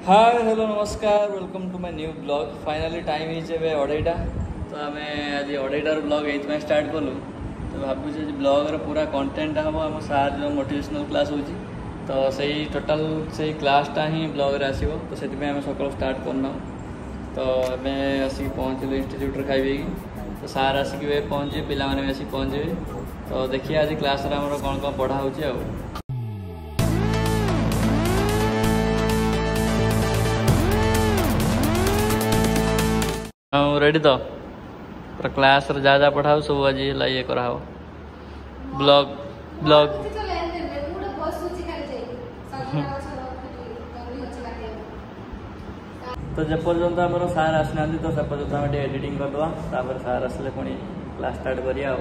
हाय hello नमस्कार welcome to my new blog finally time हिजे अढ़ईटा तो आम आज अढ़ईटार ब्लॉग ये स्टार्ट कलु तो भावुँ ब्लॉगर पूरा कंटेंट हम आम सार जो मोटिवेशनल क्लास हो तो सही टोटाल से क्लासटा ही ब्लॉगर आसो तो से सकाल स्टार्ट करना तो आम आसिक पहुँचलु इंस्टीट्यूट खाइबे तो सार आसिक पहुँचे पिला भी आसिक पहुँचे तो देखिए आज क्लास कौन कौन पढ़ा हो हाँ रेडी तो पूरा क्लास जहाँ जहाँ पढ़ाओ सब आज ये कराओ ब्लॉग ब्लॉग तो जपर्यंत आम सार आसना तो से पर्यटन आम एडिटिंग करदे सार आसले पुणी क्लास स्टार्ट करिया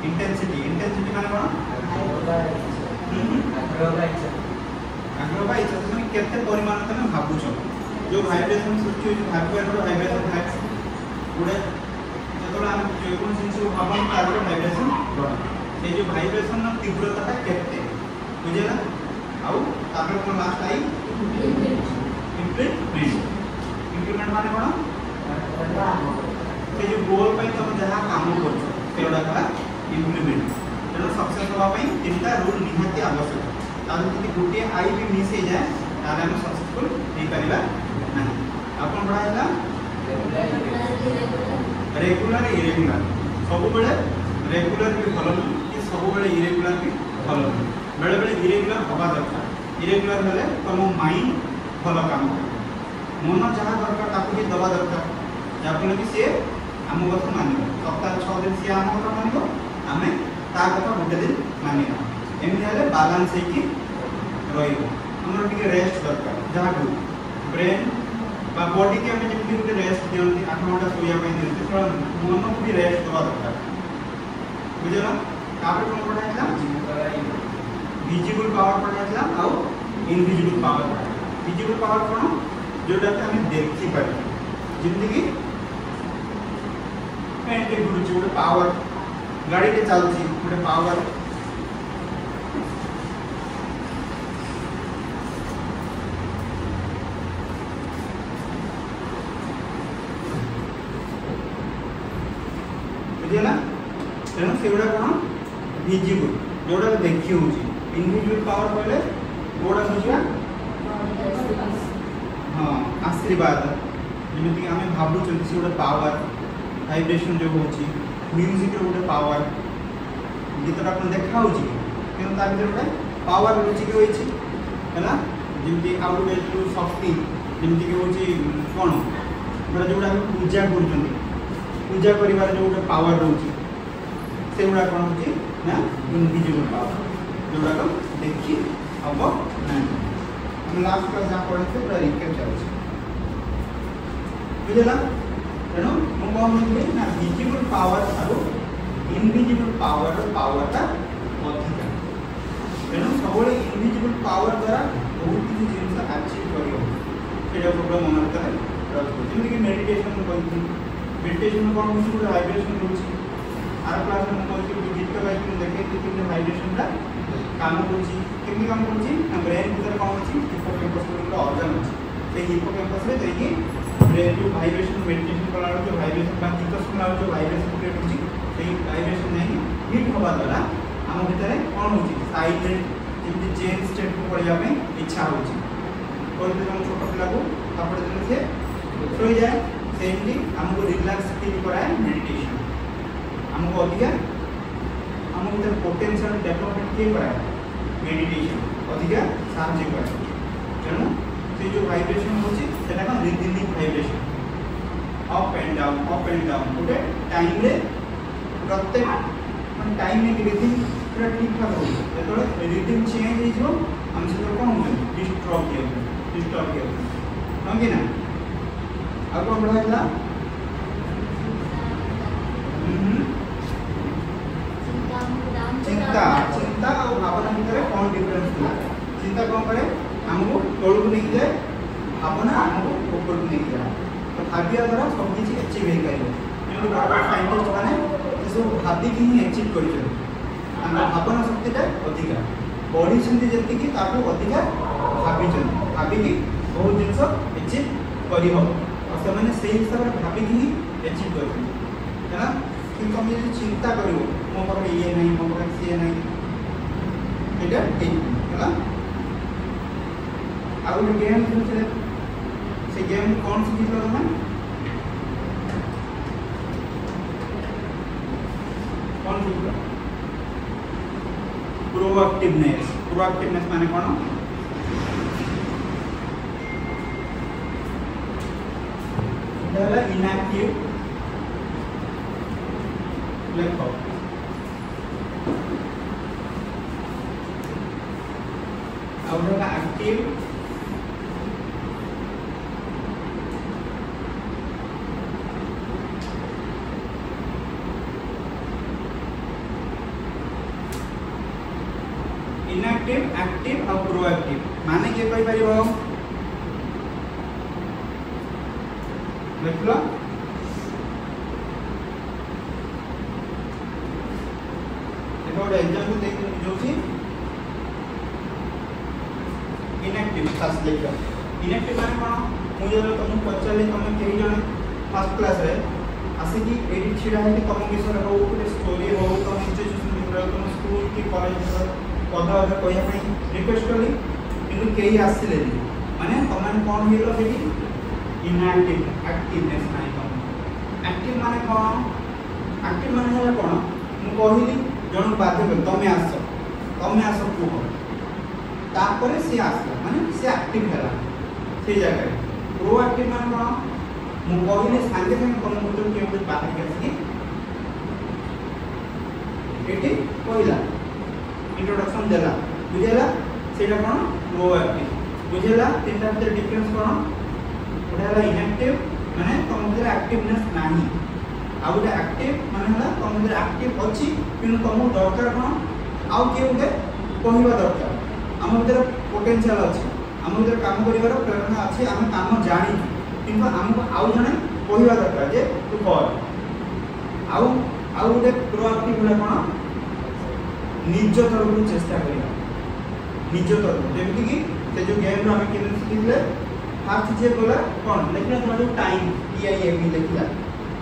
इंटेंसिटी माने आग्रह इच्छा तुम केते परिमाण तुम भाबुछ जो वाइब्रेशन सृष्टि होई भाबुएर वाइब्रेशन थाए गुडे जतोला हम जो कोन जिंस भाबन तार वाइब्रेशन बड से जो वाइब्रेशन न तीव्रता केते बुझेला आउ तापर कोन लास्ट आई इंप्लीमेंट माने कोन से जो गोल पे तुम जहां काम करछ सेडा कला इंप्लीमेंट तेणु सक्सेस होगापी तीनटा रूल निहाती आवश्यक ताकि गोटे आई भी मिस हो जाए ताले हम सक्सेसफुल हो पारिबा नहीं आपन पढ़ाइला रेगुलर इरेगुलर सब बेले रेगुलर भी भलो कि सब बेले इरेगुलर भी भलो बेले बेले इरेगुलर होबा दरकार इरेगुलर हेले तुम माइंड भलो काम करे मन जहाँ दरकार ताकू भी दबा दरकार जाफल कि सी आम कथा मान सप्ताह 6 दिन सी आम कथा मान आम ता कथा गोटे दिन मानिना एमती हेल्ले बालांस होगी रही रेस्ट दरकार जहाँ को ब्रेन बॉडी की आम जमी गोटे रेस्ट दिखती 8 घंटा शोवाई दिखते मन को भी रेस्ट दवा दरकार बुझेगा कौन पढ़ा विजिबल पावर पढ़ा आउ इनविजिबल पावर पढ़ा विजिबल पावर कौन जोटा आम देखिपार जमीक पेंटे घुरुची गोटे पावर गाड़ी के चलती गोटे पावर बुझेगा तेणु से कौन विजिबल जोड़ा देखी हो इनविजिबल पावर कहले गोड़ा बुझा हाँ आशीर्वाद जमीक आम भावुँ से गोटे पावर वाइब्रेशन जो होची म्यूजिक रो गोटे पावर गीतटा अपन देखा होची किंतु ता भीतर गोटे पावर होची कि होची हैला जेमती आउ गोटे जो शक्ति जेमती कि होची कोन गोटे जोडा हम पूजा करजंती पूजा करिवार जो गोटे पावर रहउची से गोडा कोन होची ना इनविजिबल पावर जोडा को देखि अब ना हम लास्ट क्लास जा पढ़े थे पूरा रिकैप चलछ बुझला तेणु मुझे ना विजिबल पावर और इनविजिबल पावरटा अधिका तेणु सब इनविजिबल पावर द्वारा बहुत किसी जिन अचीव कर सब मन भर रखो जमीक मेडिटेशन मेडिटेशन कौन हो गोटे वाइब्रेशन रोचे आर क्लास में मुझे गीत गाई देखे वाइब्रेशनटा काम करमी काम कर ब्रेन भर कौन अच्छी हिप्पोकैम्पस गोटे अर्गान अच्छी हिप्पोकैम्पस में ब्रेन जो वाइब्रेशन मेडिटेशन कला जो वाइब्रेशन गीत शुणा जो वाइब्रेशन क्रिएट होती वाइब्रेशन नहीं हिट हवा द्वारा आम भितर कौन हो साइड जमी चेंज स्टेट को पढ़ाई इच्छा हो छोट पिला को तापर जब से सोई जाए सेमली हमको रिलैक्स फील कराए मेडिटेशन हमको अधिका हम भीतर पोटेंशियल डेवलपमेंट किए कराए मेडिटेशन अधिका साहाय्य करे तेणु से जो वाइब्रेशन होची सेटा का rhythmic vibration up and down गोटे टाइम रे प्रत्येक मन टाइम में रिदम पूरा ठीक ठाक हो जेतोले रिदम चेंज हो जो हम से कोन हो डिस्टर्ब किया हम कि ना आगो बढ़ाइला चिंता चिंता और भावना भीतर कौन डिफरेंस था चिंता कौन करे हमको तोड़ को नहीं जाए भावना हमको ऊपर को नहीं जाए तो भाविया द्वारा सब किसी अचीव हो पाए क्योंकि बड़ा साइंटिस्ट माने सब भाभी की ही अचीव कर भावना शक्तिटा अधिका बढ़ी जति कि अधिका भाभी की बहुत जिनस अचीव कर से हिसाब से भाभी की ही अचीव कर तुम जो चिंता कर मो पाखे ये नहीं मो पाखे सी नहीं ये ठीक है आ गए गेम खेलते से गेम कौन सी जीत तुम कौन जीत प्रोएक्टिवनेस माने कौन इनएक्टिव लेखो और एक्टिव इनएक्टिव एक्टिव और प्रोएक्टिव माने के कहि परिबो देखलो देखो एग्जांपल देख जो छी इनएक्टिव फास्ट देखो इनएक्टिव माने कोन मु जो तुम पचाले तुम केही जने फर्स्ट क्लास रे आसे कि एडी छिडा है कि तुम विषय हो कोटे स्टोरी हो तुम इंस्टीट्यूशन में तुम स्कूल की कॉलेज कथा अगर कहिया पई रिक्वेस्ट करली किंतु केही आसिले माने तुम कोन हेलो फेकी इनएक्टिव एक्टिवनेस माने कोन एक्टिव माने कोन एक्टिव माने है कोन मु कहिली जन बाध्य कर तमे आस कुह तापर से आसला माने से एक्टिव हैला से जगह प्रोएक्टिव माने कोन मु कहिली संगे संगे तुम भीतर के बाहर के आसी एटी पहिला इंट्रोडक्शन देला बुझेला सेटा कोन प्रोएक्टिव बुझेला तीनटा भीतर डिफरेंस कोन ओडाला इनएक्टिव माने तुम भीतर एक्टिवनेस नाही आ गोटे एक्टिव माने हला तुम भीतर एक्टिव अछि किनु तुम दरकार कोन आउ के उगे कहबा दरकार हम भीतर पोटेंशियल अछि हम भीतर काम करिवार प्रेरणा अछि हम काम जानि किंतु हमको आउ जने कहबा दरकार जे तू कर आउ गोटे प्रोएक्टिव हला कोन निज तरफ चेष्टा करिया निज तरफ जेमिति कि से जो गेम रो हम केन सिखले फास्ट जे बोला कोन लेकिन तो जो टाइम टीआईएम लिखला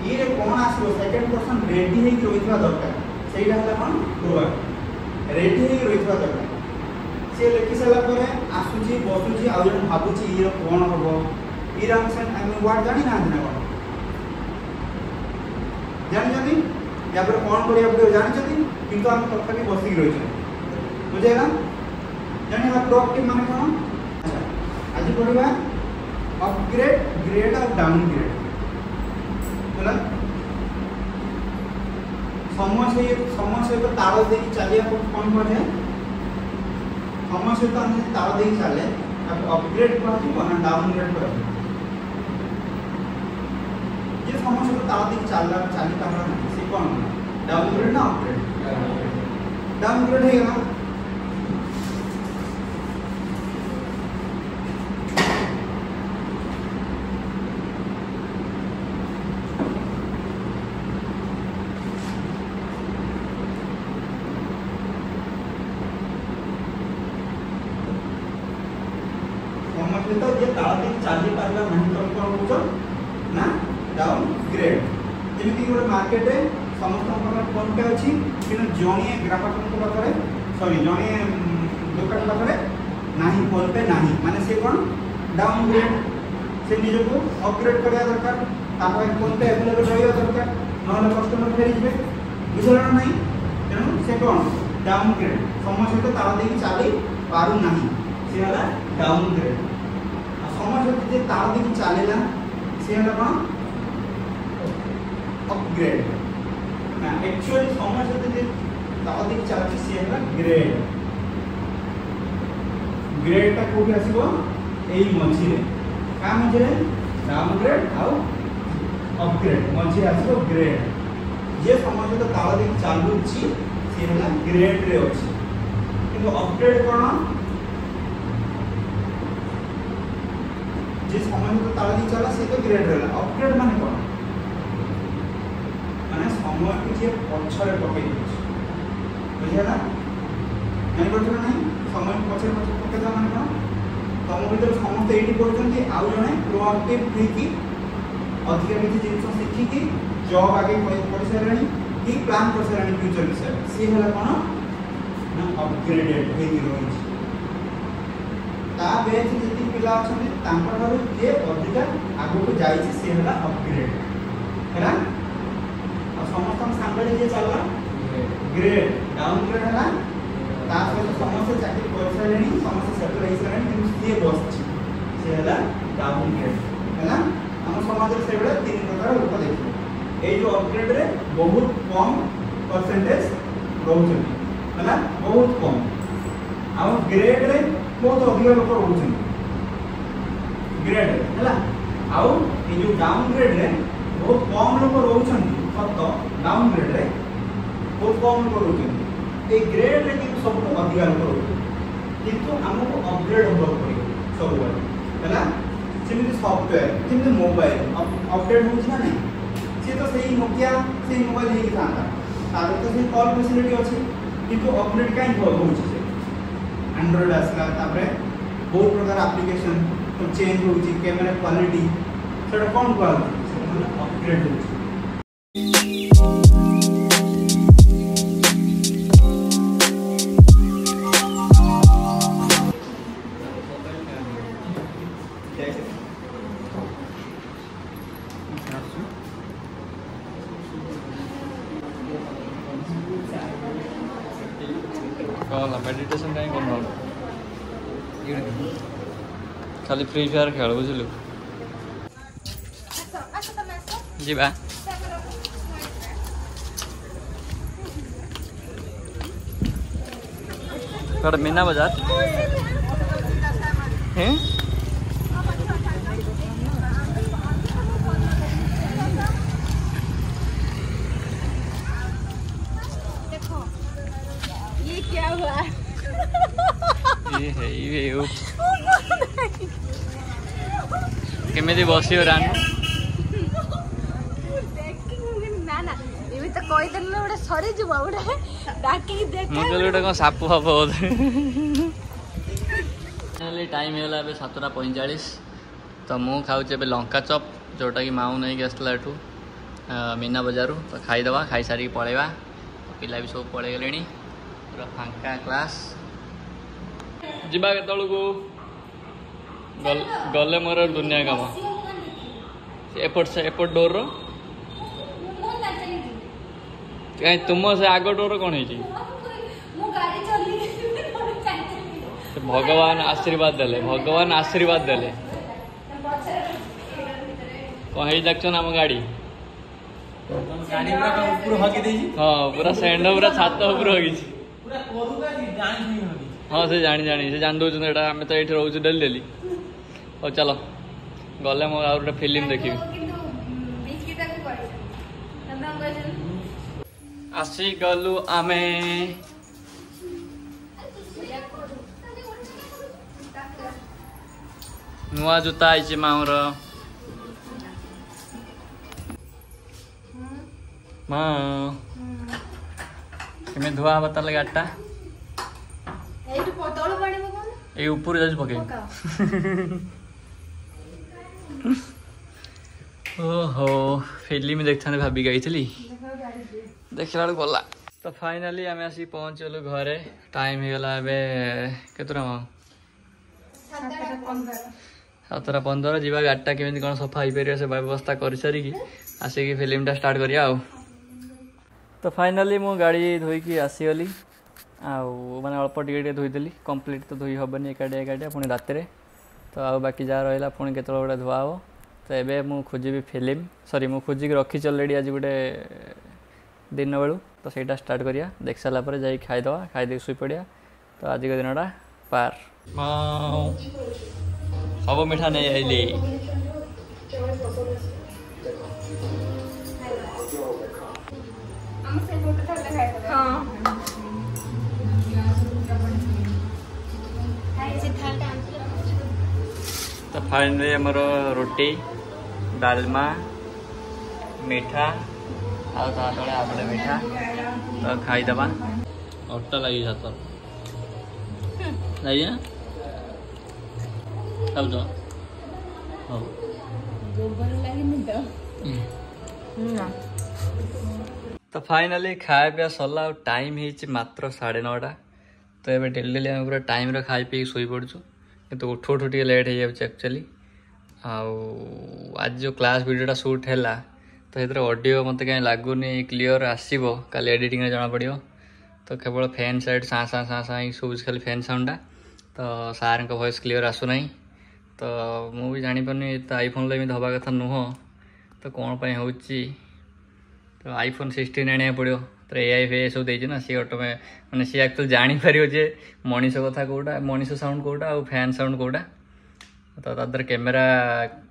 ये रे कोन आसो सेकंड पर्सन रेडी हे रोइथवा दरकार सेइला हला कोन प्रोएक्टिव रेडी हे रोइथवा दरकार से लेखि सला परे आसुची बसुची आ जन भाबुची ये कोन होबो ई रामसन हम वर्ड जानि ना ना कोन जानि जानि या पर कोन करिया पड़े जानि छथि किंतु हम तथापि बसि रहि छ बुझे ना जानि हा प्रोएक्टिव माने कोन अच्छा आज पढिबा अपग्रेड ग्रेड और डाउनग्रेड बोला समय तो तार दे चलिया कौन पड़े समय तो हम तार दे चले अपग्रेड कर डाउनग्रेड कर ये समय तो तार दे चली पार से कौन डाउनग्रेड ना अपग्रेड डाउनग्रेड है ना तो ये तार चली पारा ना तुम कौन कौन ना डाउनग्रेड जमीती गोटे मार्केट रे समस्त फोन पे अच्छी कि जड़े ग्राहक पाखे सॉरी जड़े दुकान पाखे ना फोन पे ना माने से कौन डाउनग्रेड से निजको अपग्रेड करया दरकार तापर फोन पे अवेलेबल रहया दरकार नहले कस्टमर फेरी जिवे बुझला नहीं तेणु से कोन डाउनग्रेड समय सहित ताल देकी चली पारु नहीं से हला डाउनग्रेड आ समय सहित जे ताल देकी चलेला से हला कोन अपग्रेड ना एक्चुअली समय सहित जे ताल देकी चलची से हला ग्रेड ग्रेड ता कोठी आसीबो एई मझी रे का मझी रे डाउनग्रेड आउ अपग्रेड मझी आसीबो ग्रेड जे समय तो ताल दे चालू छी से हला ग्रेड रे अछि किंतु अपग्रेड कोन जे समय तो ताल दे चला से तो ग्रेड रे अपग्रेड माने कोन माने समय के जे पछरे पके छी बुझला माने बोलछ नहीं समय पछरे पके दा माने कोन तम भीतर समस्त एटी करछन्ती आउ जणे प्रोएक्टिव थी अधिक किसी जिनिस शिखी कि जॉब आगे पढ़ी साराणी कि प्लान कर साराणी फ्यूचर विषय से हला कोन ना अपग्रेडेड हे रही ता बेच जति पिला अछन्ती तांकर थारु जे अधिक आगु को जाई छी से हला अपग्रेड हैला आ समस्त सांगले जे चलला ग्रेड डाउनग्रेड हला ता सहित समस्त चाकरी कर साराणी समस्त सेटल हे साराणी कि से बसछि से हला डाउनग्रेड हैला हम समाज से बड़ा तीन प्रकार रूप देखिए ए जो अपग्रेड रे बहुत कम परसेंटेज रहउछन हैला बहुत कम आ ग्रेड रे बहुत अधिक लोग रहउछन ग्रेड हैला आ ए जो डाउनग्रेड रे बहुत कम लोग रहउछन सत डाउनग्रेड रे बहुत कम लोग रहउछन ए ग्रेड रे कि सब अधिक लोग रहउछन किंतु हमको अपग्रेड होबो पड़े सब हैला जेମିତି सॉफ्टवेयर जेମିତି मोबाइल अपडेट होउछ ना नहीं से तो सही नोकिया से मोबाइल हे थांता तार तो से कॉल फैसिलिटी अछि किंतु अपडेट काई होउछ से एंड्रॉइड आसला तापरे बहुत प्रकार एप्लीकेशन तो चेंज होउछ कैमरा क्वालिटी सेटा कोन क्वालिटी से अपग्रेड होउछ मेडिटेशन कहीं करना खाली फ्री फायर खेल बुझलु जीवा कड़ मीना बाजार हैं क्या हुआ ये है ये केमिति बसियो रान ना ना ये तो कोई दिन में बड़ा सरी जो बाउडा डाकी देख मु कहले उटा को साप फाप होत नले टाइम हेला बे 7:45 तो मु खाउचे बे लंका चॉप जोटा कि माऊ नहीं गसला एठू मीना बाजारू तो खाई दवा खाई सारी पळेवा पिला भी सब पळे गेलेनी पूरा फांका क्लास जिबा के तळको गले मोर दुनिया काम एपट से एपट डोर रो कहीं तुम से आग डोर कौन है भगवान आशीर्वाद देले भगवान आशीर्वाद देले कौन है देखो ना गाड़ी गाड़ी पूरा ऊपर हगी देजी हां पूरा सेंड पूरा छात ऊपर हगी पूरा कोरुगा जानि नहीं हगी हाँ से जानी से जान दौन एटा आम तो ये रोज डेली डेली और चलो गले मो आ गोटे फिल्म देखी आसी गलु आमे नुआ जूता आई माऊर माँ केमे धुआ हवा ताले गाड़टा ये ऊपर जाज पके ओहो फिल्म देखते भाभी गई थी देखला गला तो फाइनली आम आसी पहुँचलु घरे टाइम हो गला केतरा 7:15 जीवा गाड़ीटा केमी कौन सफा हो पार से व्यवस्था कर सारिकी आसिकी फिल्मटा स्टार्ट करिया आउ। तो फाइनाली मु गाड़ी धोईकी आसीगली आउ माने अल्प टिके धोईदेली कंप्लीट तो धोई हेनी एकाटिया पुणी रातिर तो आउ बाकी जहाँ रहा पुणी केत गोटे धुआ हे। तो एबे मु खोजी फिल्म सॉरी मु खोजिक रखी अलरेडी आज गोटे दिन बेलू तो सहीटा स्टार्ट करिया देख सारापर जा खाईदवा खाईदे शुई पड़िया। तो आज का दिनटा पार सब मिठा नहीं आइले तो फाइनली आमर रोटी डालमा मीठा आउ तले आपड़े मीठा तो खाईदबा अट्टा लगी सतर आइए अब तो तो फाइनाली खाया पिया सरला टाइम हो मात्र 9:30 तो ये डेली डेली पूरा टाइम रे खाई पी शोई पड़चु किंतु उठू उठू टे लेट हो जाए एक्चुअली आज जो क्लास वीडियोटा शूट है तो ये ऑडियो मत कहीं लगुनि क्लीयर आसो काली एडिटिंग जना पड़ो तो केवल फैन साइड सा सा सा सा ही शुभुज खाली फैन साउंडा तो सार वॉइस क्लीयर आसूना तो मुझे जापारे तो आईफोन एमती हवा कथा नुह तो कौन पर हो तो आईफोन 16 आने पड़ो तो एआई फेआई सब देना सी ऑटोमे मैंने सी एक्चुअली जापर जे मनीष कथा कौटा मनीष साउंड कौटा और फैन साउंड कौटा तो तादर कैमेरा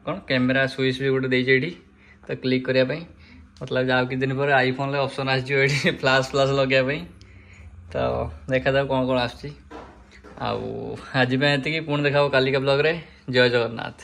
कौन कैमेरा स्विच भी गोटे देती तो क्लिक करने मतलब आउ कि दिन पर आईफोन ऑप्शन आसो फ्लाश फ्लाश लगे तो देखा जाओ कौन कौन आस आज ये पुणी देखा कालिका ब्लॉग रे जय जगन्नाथ।